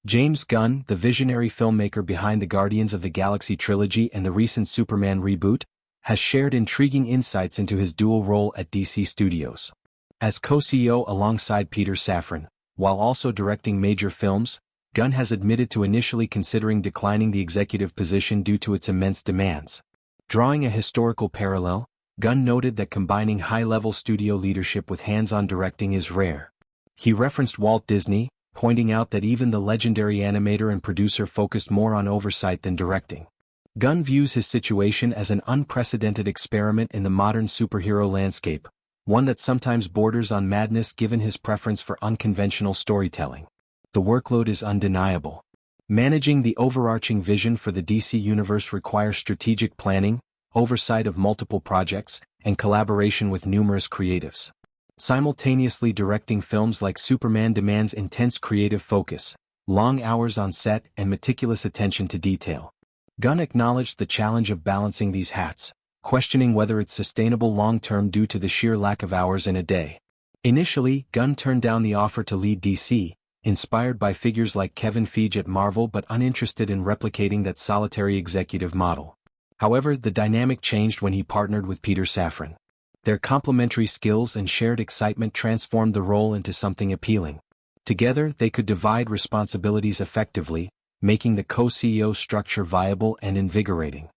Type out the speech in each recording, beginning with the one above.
James Gunn, the visionary filmmaker behind the Guardians of the Galaxy trilogy and the recent Superman reboot, has shared intriguing insights into his dual role at DC Studios. As co-CEO alongside Peter Safran, while also directing major films, Gunn has admitted to initially considering declining the executive position due to its immense demands. Drawing a historical parallel, Gunn noted that combining high-level studio leadership with hands-on directing is rare. He referenced Walt Disney, pointing out that even the legendary animator and producer focused more on oversight than directing. Gunn views his situation as an unprecedented experiment in the modern superhero landscape, one that sometimes borders on madness given his preference for unconventional storytelling. The workload is undeniable. Managing the overarching vision for the DC Universe requires strategic planning, oversight of multiple projects, and collaboration with numerous creatives. Simultaneously directing films like Superman demands intense creative focus, long hours on set, and meticulous attention to detail. Gunn acknowledged the challenge of balancing these hats, questioning whether it's sustainable long-term due to the sheer lack of hours in a day. Initially, Gunn turned down the offer to lead DC, inspired by figures like Kevin Feige at Marvel but uninterested in replicating that solitary executive model. However, the dynamic changed when he partnered with Peter Safran. Their complementary skills and shared excitement transformed the role into something appealing. Together, they could divide responsibilities effectively, making the co-CEO structure viable and invigorating.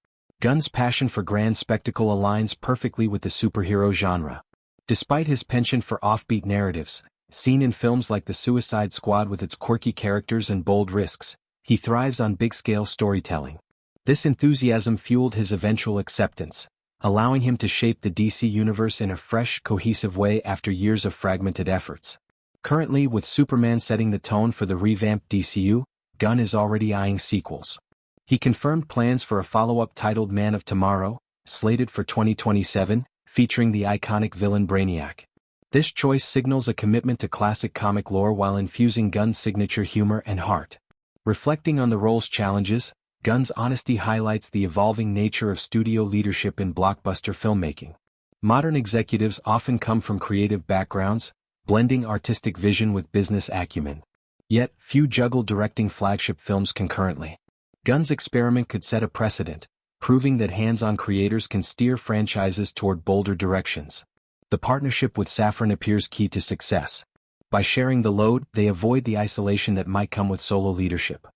Gunn's passion for grand spectacle aligns perfectly with the superhero genre. Despite his penchant for offbeat narratives, seen in films like The Suicide Squad with its quirky characters and bold risks, he thrives on big-scale storytelling. This enthusiasm fueled his eventual acceptance, allowing him to shape the DC Universe in a fresh, cohesive way after years of fragmented efforts. Currently, with Superman setting the tone for the revamped DCU, Gunn is already eyeing sequels. He confirmed plans for a follow-up titled Man of Tomorrow, slated for 2027, featuring the iconic villain Brainiac. This choice signals a commitment to classic comic lore while infusing Gunn's signature humor and heart. Reflecting on the role's challenges, Gunn's honesty highlights the evolving nature of studio leadership in blockbuster filmmaking. Modern executives often come from creative backgrounds, blending artistic vision with business acumen. Yet, few juggle directing flagship films concurrently. Gunn's experiment could set a precedent, proving that hands-on creators can steer franchises toward bolder directions. The partnership with Safran appears key to success. By sharing the load, they avoid the isolation that might come with solo leadership.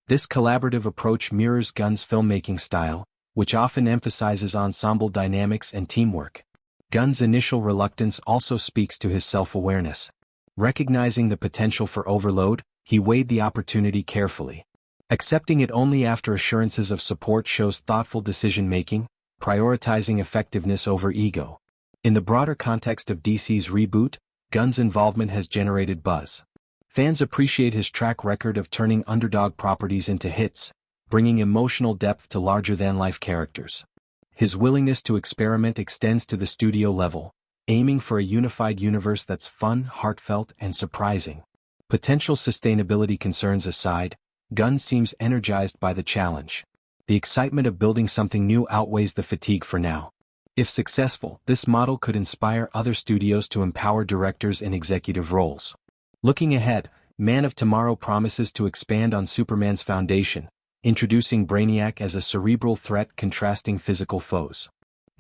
This collaborative approach mirrors Gunn's filmmaking style, which often emphasizes ensemble dynamics and teamwork. Gunn's initial reluctance also speaks to his self-awareness. Recognizing the potential for overload, he weighed the opportunity carefully. Accepting it only after assurances of support shows thoughtful decision-making, prioritizing effectiveness over ego. In the broader context of DC's reboot, Gunn's involvement has generated buzz. Fans appreciate his track record of turning underdog properties into hits, bringing emotional depth to larger-than-life characters. His willingness to experiment extends to the studio level, aiming for a unified universe that's fun, heartfelt, and surprising. Potential sustainability concerns aside, Gunn seems energized by the challenge. The excitement of building something new outweighs the fatigue for now. If successful, this model could inspire other studios to empower directors in executive roles. Looking ahead, Man of Tomorrow promises to expand on Superman's foundation, introducing Brainiac as a cerebral threat contrasting physical foes.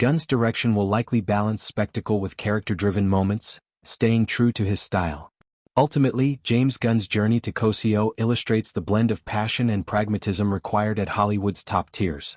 Gunn's direction will likely balance spectacle with character-driven moments, staying true to his style. Ultimately, James Gunn's journey to co-CEO illustrates the blend of passion and pragmatism required at Hollywood's top tiers.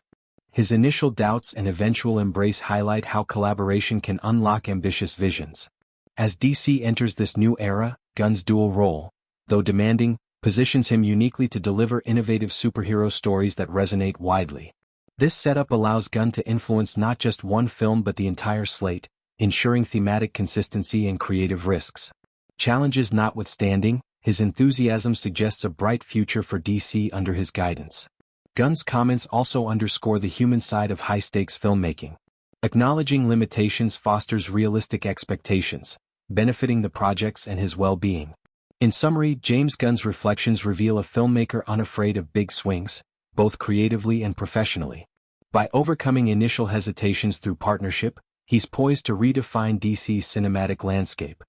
His initial doubts and eventual embrace highlight how collaboration can unlock ambitious visions. As DC enters this new era, Gunn's dual role, though demanding, positions him uniquely to deliver innovative superhero stories that resonate widely. This setup allows Gunn to influence not just one film but the entire slate, ensuring thematic consistency and creative risks. Challenges notwithstanding, his enthusiasm suggests a bright future for DC under his guidance. Gunn's comments also underscore the human side of high-stakes filmmaking. Acknowledging limitations fosters realistic expectations, benefiting the projects and his well-being. In summary, James Gunn's reflections reveal a filmmaker unafraid of big swings, both creatively and professionally. By overcoming initial hesitations through partnership, he's poised to redefine DC's cinematic landscape.